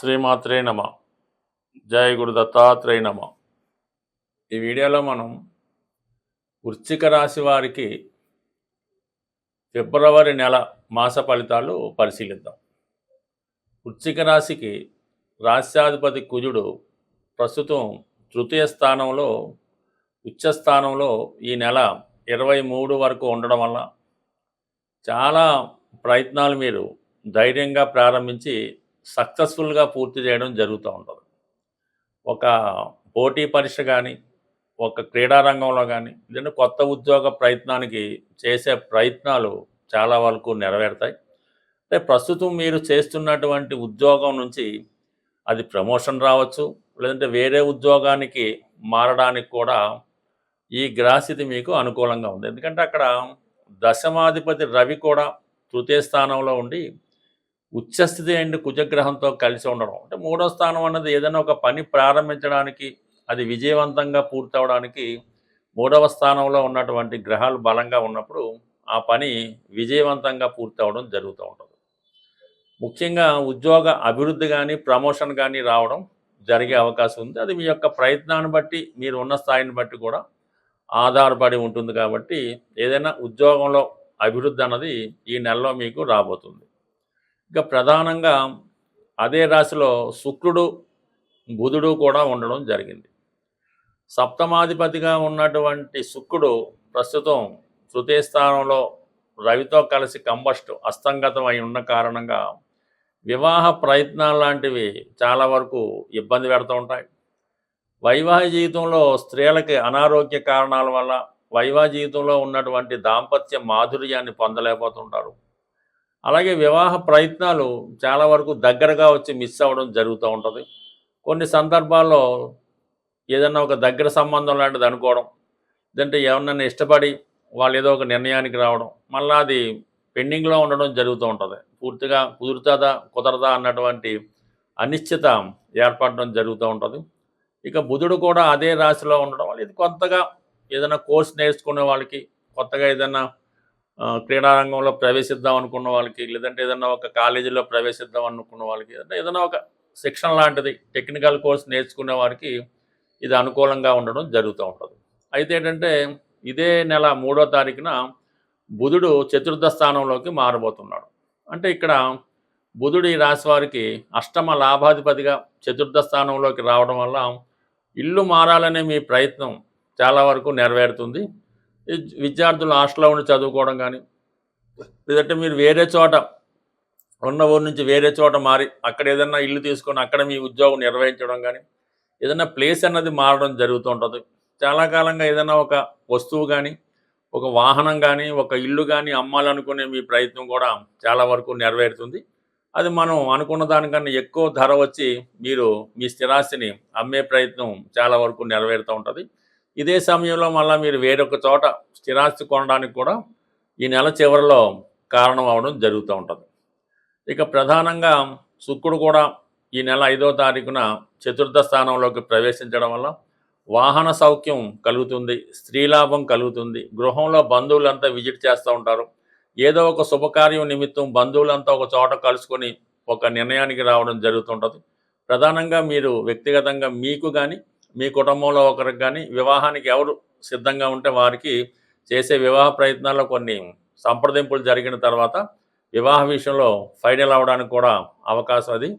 శ్రీమాత్రే నమ. జయ గురు దత్తాత్రేయ నమ. ఈ వీడియోలో మనం వృశ్చిక రాశి వారికి ఫిబ్రవరి నెల మాస ఫలితాలు పరిశీలిద్దాం. వృశ్చిక రాశికి రాశ్యాధిపతి కుజుడు ప్రస్తుతం తృతీయ స్థానంలో ఉచ్చస్థానంలో ఈ నెల 23 వరకు ఉండడం వల్ల చాలా ప్రయత్నాలు మీరు ధైర్యంగా ప్రారంభించి సక్సెస్ఫుల్గా పూర్తి చేయడం జరుగుతూ ఉంటుంది. ఒక పోటీ పరీక్ష కానీ, ఒక క్రీడా రంగంలో కానీ, లేదంటే కొత్త ఉద్యోగ ప్రయత్నానికి చేసే ప్రయత్నాలు చాలా వరకు నెరవేరుతాయి. అంటే ప్రస్తుతం మీరు చేస్తున్నటువంటి ఉద్యోగం నుంచి అది ప్రమోషన్ రావచ్చు, లేదంటే వేరే ఉద్యోగానికి మారడానికి కూడా ఈ గ్రహస్థితి మీకు అనుకూలంగా ఉంది. ఎందుకంటే అక్కడ దశమాధిపతి రవి కూడా తృతీయ స్థానంలో ఉండి ఉచ్చస్థితి అండ్ కుజగ్రహంతో కలిసి ఉండడం. అంటే మూడో స్థానం అన్నది ఏదైనా ఒక పని ప్రారంభించడానికి, అది విజయవంతంగా పూర్తవడానికి మూడవ స్థానంలో ఉన్నటువంటి గ్రహాలు బలంగా ఉన్నప్పుడు ఆ పని విజయవంతంగా పూర్తవడం జరుగుతూ ఉంటుంది. ముఖ్యంగా ఉద్యోగ అభివృద్ధి కానీ, ప్రమోషన్ కానీ రావడం జరిగే అవకాశం ఉంది. అది మీ యొక్క ప్రయత్నాన్ని బట్టి, మీరు ఉన్న స్థాయిని బట్టి కూడా ఆధారపడి ఉంటుంది. కాబట్టి ఏదైనా ఉద్యోగంలో అభివృద్ధి అన్నది ఈ నెలలో మీకు రాబోతుంది. ఇక ప్రధానంగా అదే రాశిలో శుక్రుడు, బుధుడు కూడా ఉండడం జరిగింది. సప్తమాధిపతిగా ఉన్నటువంటి శుక్రుడు ప్రస్తుతం తృతీయ స్థానంలో రవితో కలిసి కంబస్ట్ అస్తంగతం అయి ఉన్న కారణంగా వివాహ ప్రయత్నాలు లాంటివి చాలా వరకు ఇబ్బంది పెడుతూ ఉంటాయి. వైవాహిక జీవితంలో స్త్రీలకి అనారోగ్య కారణాల వల్ల వైవాహిక జీవితంలో ఉన్నటువంటి దాంపత్య మాధుర్యాన్ని పొందలేకపోతుంటారు. అలాగే వివాహ ప్రయత్నాలు చాలా వరకు దగ్గరగా వచ్చి మిస్ అవ్వడం జరుగుతూ ఉంటుంది. కొన్ని సందర్భాల్లో ఏదన్నా ఒక దగ్గర సంబంధం లాంటిది అనుకోవడం, లేదంటే ఎవరినైనా ఇష్టపడి వాళ్ళు ఏదో ఒక నిర్ణయానికి రావడం, మళ్ళీ అది పెండింగ్లో ఉండడం జరుగుతూ ఉంటుంది. పూర్తిగా కుదురుతుందా కుదరదా అన్నటువంటి అనిశ్చిత ఏర్పడడం జరుగుతూ ఉంటుంది. ఇక బుధుడు కూడా అదే రాశిలో ఉండడం వల్ల ఇది కొత్తగా ఏదైనా కోర్స్ నేర్చుకునే వాళ్ళకి, కొత్తగా ఏదైనా క్రీడారంగంలో ప్రవేశిద్దాం అనుకున్న వాళ్ళకి, లేదంటే ఏదైనా ఒక కాలేజీలో ప్రవేశిద్దాం అనుకున్న వాళ్ళకి, అంటే ఏదైనా ఒక శిక్షణ లాంటిది టెక్నికల్ కోర్స్ నేర్చుకునే వారికి ఇది అనుకూలంగా ఉండడం జరుగుతూ ఉంటుంది. అయితే ఏంటంటే ఇదే నెల 3వ తారీఖున బుధుడు చతుర్థ స్థానంలోకి మారబోతున్నాడు. అంటే ఇక్కడ బుధుడు ఈ రాశి వారికి అష్టమ లాభాధిపతిగా చతుర్థ స్థానంలోకి రావడం వల్ల ఇల్లు మారాలనే మీ ప్రయత్నం చాలా వరకు నెరవేరుతుంది. విద్యార్థులు హాస్టల్లో ఉండి చదువుకోవడం కానీ, లేదంటే మీరు వేరే చోట ఉన్న ఊరి నుంచి వేరే చోట మారి అక్కడ ఏదైనా ఇల్లు తీసుకొని అక్కడ మీ ఉద్యోగం నిర్వహించడం కానీ, ఏదైనా ప్లేస్ అన్నది మారడం జరుగుతూ ఉంటుంది. చాలా కాలంగా ఏదైనా ఒక వస్తువు కానీ, ఒక వాహనం కానీ, ఒక ఇల్లు కానీ అమ్మాలనుకునే మీ ప్రయత్నం కూడా చాలా వరకు నెరవేరుతుంది. అది మనం అనుకున్న దానికన్నా ఎక్కువ ధర వచ్చి మీరు మీ స్థిరాస్తిని అమ్మే ప్రయత్నం చాలా వరకు నెరవేరుతూ ఉంటుంది. ఇదే సమయంలో మళ్ళీ మీరు వేరొక చోట స్థిరాస్తి కొనడానికి కూడా ఈ నెల చివరిలో కారణం అవడం జరుగుతూ ఉంటుంది. ఇక ప్రధానంగా శుక్రుడు కూడా ఈ నెల 5వ తారీఖున చతుర్థ స్థానంలోకి ప్రవేశించడం వల్ల వాహన సౌఖ్యం కలుగుతుంది, స్త్రీలాభం కలుగుతుంది. గృహంలో బంధువులంతా విజిట్ చేస్తూ ఉంటారు. ఏదో ఒక శుభకార్యం నిమిత్తం బంధువులంతా ఒక చోట కలుసుకొని ఒక నిర్ణయానికి రావడం జరుగుతుంటుంది. ప్రధానంగా మీరు వ్యక్తిగతంగా మీకు కానీ, మీ కుటుంబంలో ఒకరికి కానీ వివాహానికి ఎవరు సిద్ధంగా ఉంటే వారికి చేసే వివాహ ప్రయత్నాల్లో కొన్ని సంప్రదింపులు జరిగిన తర్వాత వివాహ విషయంలో ఫైనల్ అవ్వడానికి కూడా అవకాశం అది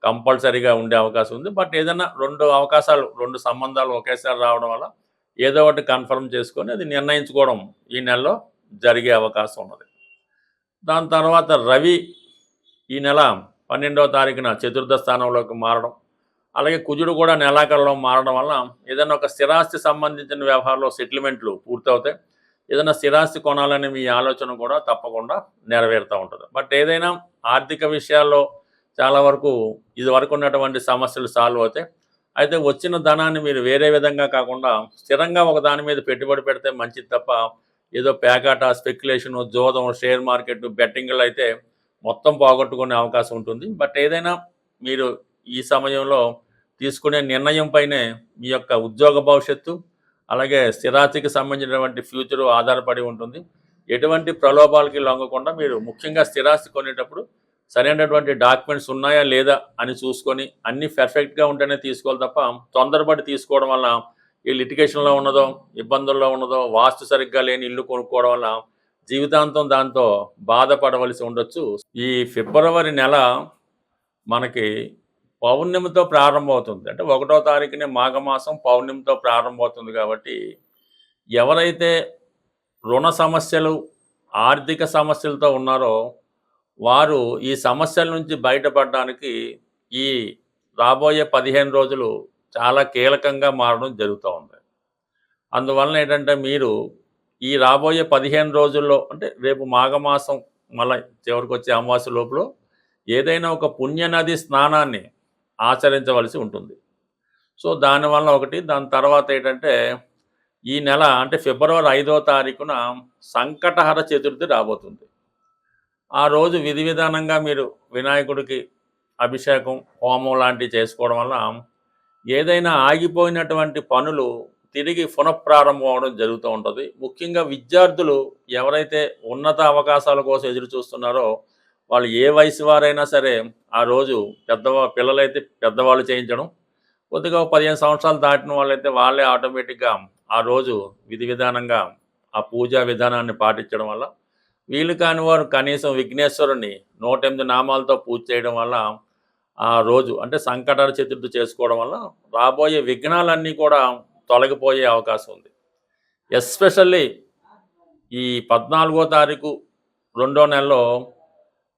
కంపల్సరీగా ఉండే అవకాశం ఉంది. బట్ ఏదైనా 2 సంబంధాలు ఒకేసారి రావడం వల్ల ఏదో ఒకటి కన్ఫర్మ్ చేసుకొని అది నిర్ణయించుకోవడం ఈ నెలలో జరిగే అవకాశం ఉన్నది. దాని తర్వాత రవి ఈ నెల 12వ తారీఖున చతుర్థ స్థానంలోకి మారడం, అలాగే కుజుడు కూడా నెలాఖరులో మారడం వల్ల ఏదైనా ఒక స్థిరాస్తి సంబంధించిన వ్యవహారంలో సెటిల్మెంట్లు పూర్తవుతాయి. ఏదైనా స్థిరాస్తి కొనాలనే మీ ఆలోచన కూడా తప్పకుండా నెరవేరుతూ ఉంటుంది. బట్ ఏదైనా ఆర్థిక విషయాల్లో చాలా వరకు ఇదివరకు ఉన్నటువంటి సమస్యలు సాల్వ్ అవుతాయి. అయితే వచ్చిన ధనాన్ని మీరు వేరే విధంగా కాకుండా స్థిరంగా ఒక దాని మీద పెట్టుబడి పెడితే మంచిది తప్ప ఏదో పేకాట, స్పెక్యులేషను, జోదం, షేర్ మార్కెట్, బెట్టింగ్లు అయితే మొత్తం పోగొట్టుకునే అవకాశం ఉంటుంది. బట్ ఏదైనా మీరు ఈ సమయంలో తీసుకునే నిర్ణయం పైనే మీ యొక్క ఉద్యోగ భవిష్యత్తు, అలాగే స్థిరాస్తికి సంబంధించినటువంటి ఫ్యూచరు ఆధారపడి ఉంటుంది. ఎటువంటి ప్రలోభాలకి లొంగకుండా మీరు ముఖ్యంగా స్థిరాస్తి కొనేటప్పుడు సరైనటువంటి డాక్యుమెంట్స్ ఉన్నాయా లేదా అని చూసుకొని అన్నీ పర్ఫెక్ట్గా ఉంటేనే తీసుకోవాలి తప్ప తొందరపడి తీసుకోవడం వల్ల ఈ లిటిగేషన్లో ఉన్నదో ఇబ్బందుల్లో ఉన్నదో వాస్తు సరిగ్గా లేని ఇల్లు కొనుక్కోవడం వల్ల జీవితాంతం దాంతో బాధపడవలసి ఉండొచ్చు. ఈ ఫిబ్రవరి నెల మనకి పౌర్ణమితో ప్రారంభమవుతుంది. అంటే 1వ తారీఖునే మాఘమాసం పౌర్ణమితో ప్రారంభమవుతుంది కాబట్టి ఎవరైతే రుణ సమస్యలు ఆర్థిక సమస్యలతో ఉన్నారో వారు ఈ సమస్యల నుంచి బయటపడడానికి ఈ రాబోయే 15 రోజులు చాలా కీలకంగా మారడం జరుగుతూ ఉంది. అందువలన ఏంటంటే మీరు ఈ రాబోయే 15 రోజుల్లో అంటే రేపు మాఘమాసం మళ్ళీ చివరికి వచ్చే అమావాస్య లోపల ఏదైనా ఒక పుణ్యనది స్నానాన్ని ఆచరించవలసి ఉంటుంది. సో దానివల్ల ఒకటి, దాని తర్వాత ఏంటంటే ఈ నెల అంటే ఫిబ్రవరి 5వ తారీఖున సంకటహర చతుర్థి రాబోతుంది. ఆ రోజు విధి విధానంగా మీరు వినాయకుడికి అభిషేకం హోమం లాంటివి చేసుకోవడం వల్ల ఏదైనా ఆగిపోయినటువంటి పనులు తిరిగి పునఃప్రారంభం అవడం జరుగుతూ ఉంటుంది. ముఖ్యంగా విద్యార్థులు ఎవరైతే ఉన్నత అవకాశాల కోసం ఎదురు చూస్తున్నారో వాళ్ళు ఏ వయసు వారైనా సరే ఆ రోజు పిల్లలైతే పెద్దవాళ్ళు చేయించడం, కొద్దిగా 15 సంవత్సరాలు దాటిన వాళ్ళైతే వాళ్ళే ఆటోమేటిక్గా ఆ రోజు విధి విధానంగా ఆ పూజా విధానాన్ని పాటించడం వల్ల, వీలు కాని వారు కనీసం విఘ్నేశ్వరుని 108 నామాలతో పూజ చేయడం వల్ల ఆ రోజు అంటే సంకటహర చతుర్థి చేసుకోవడం వల్ల రాబోయే విఘ్నాలన్నీ కూడా తొలగిపోయే అవకాశం ఉంది. ఎస్పెషల్లీ ఈ 14వ తారీఖు 2వ నెలలో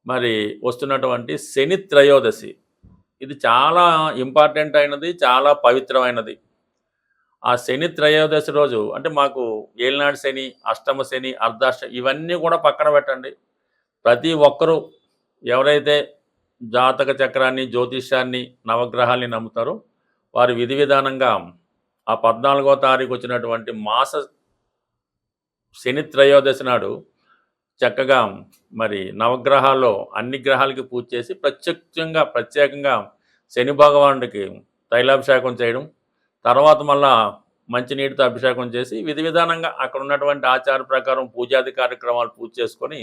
మరి వస్తున్నటువంటి శని త్రయోదశి, ఇది చాలా ఇంపార్టెంట్ అయినది, చాలా పవిత్రమైనది. ఆ శని త్రయోదశి రోజు అంటే మాకు ఏలినాడు శని, అష్టమ శని, అర్ధాష్టమి ఇవన్నీ కూడా పక్కన పెట్టండి. ప్రతి ఒక్కరూ ఎవరైతే జాతక చక్రాన్ని, జ్యోతిష్యాన్ని, నవగ్రహాల్ని నమ్ముతారో వారి విధి విధానంగా ఆ 14వ తారీఖు వచ్చినటువంటి మాస శని త్రయోదశి నాడు చక్కగా మరి నవగ్రహాల్లో అన్ని గ్రహాలకి పూజ చేసి ప్రత్యేకంగా శని భగవానుడికి తైలాభిషేకం చేయడం, తర్వాత మళ్ళా మంచినీటితో అభిషేకం చేసి విధి విధానంగా అక్కడ ఉన్నటువంటి ఆచార ప్రకారం పూజాది కార్యక్రమాలు పూజ చేసుకొని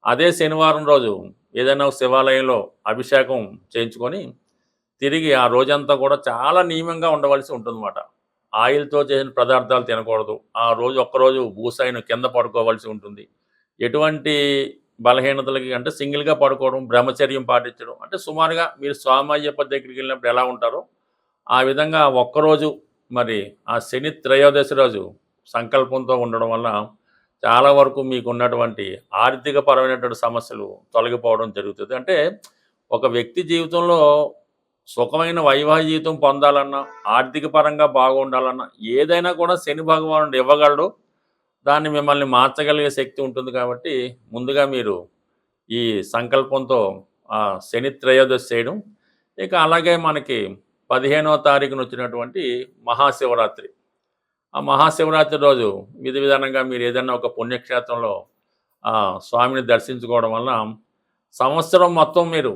అదే శనివారం రోజు ఏదైనా శివాలయంలో అభిషేకం చేయించుకొని తిరిగి ఆ రోజంతా కూడా చాలా నియమంగా ఉండవలసి ఉంటుందన్నమాట. ఆయిల్తో చేసిన పదార్థాలు తినకూడదు. ఆ రోజు ఒక్కరోజు భూసైన కింద పడుకోవాల్సి ఉంటుంది. ఎటువంటి బలహీనతలకి అంటే సింగిల్గా పడుకోవడం, బ్రహ్మచర్యం పాటించడం, అంటే సుమారుగా మీరు స్వామి అయ్యప్ప దగ్గరికి వెళ్ళినప్పుడు ఎలా ఉంటారో ఆ విధంగా ఒక్కరోజు మరి ఆ శని త్రయోదశి రోజు సంకల్పంతో ఉండడం వల్ల చాలా వరకు మీకు ఉన్నటువంటి ఆర్థికపరమైనటువంటి సమస్యలు తొలగిపోవడం జరుగుతుంది. అంటే ఒక వ్యక్తి జీవితంలో సుఖమైన వైవాహిక జీవితం పొందాలన్నా, ఆర్థిక పరంగా బాగుండాలన్నా ఏదైనా కూడా శని భగవానుడు ఇవ్వగలడు. దాన్ని మిమ్మల్ని మార్చగలిగే శక్తి ఉంటుంది కాబట్టి ముందుగా మీరు ఈ సంకల్పంతో శని త్రయోదశి చేయడం. ఇక అలాగే మనకి 15వ తారీఖున వచ్చినటువంటి మహాశివరాత్రి. ఆ మహాశివరాత్రి రోజు విధి విధానంగా మీరు ఏదైనా ఒక పుణ్యక్షేత్రంలో స్వామిని దర్శించుకోవడం వల్ల సంవత్సరం మొత్తం మీరు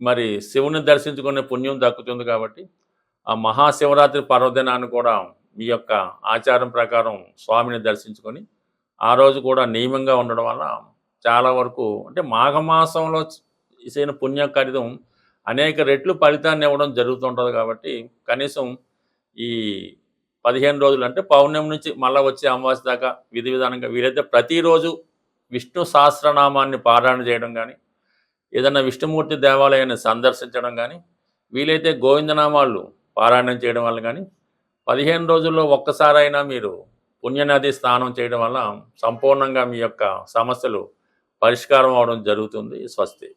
మరి శివుని దర్శించుకునే పుణ్యం దక్కుతుంది కాబట్టి ఆ మహాశివరాత్రి పర్వదినాన్ని కూడా మీ యొక్క ఆచారం ప్రకారం స్వామిని దర్శించుకొని ఆ రోజు కూడా నియమంగా ఉండడం వల్ల చాలా వరకు అంటే మాఘమాసంలో చేసిన పుణ్యకార్యం అనేక రెట్లు ఫలితాన్ని ఇవ్వడం జరుగుతుంటుంది. కాబట్టి కనీసం ఈ 15 రోజులు అంటే పౌర్ణమి నుంచి మళ్ళీ వచ్చే అమావాస్య దాకా విధి విధానంగా వీలైతే ప్రతిరోజు విష్ణు సహస్రనామాన్ని పారాయణ చేయడం కానీ, ఏదైనా విష్ణుమూర్తి దేవాలయాన్ని సందర్శించడం కానీ, వీలైతే గోవిందనామాలు పారాయణం చేయడం వల్ల కానీ 15 రోజుల్లో ఒక్కసారైనా మీరు పుణ్యనది స్నానం చేయడం వల్ల సంపూర్ణంగా మీ యొక్క సమస్యలు పరిష్కారం అవడం జరుగుతుంది. స్వస్తి.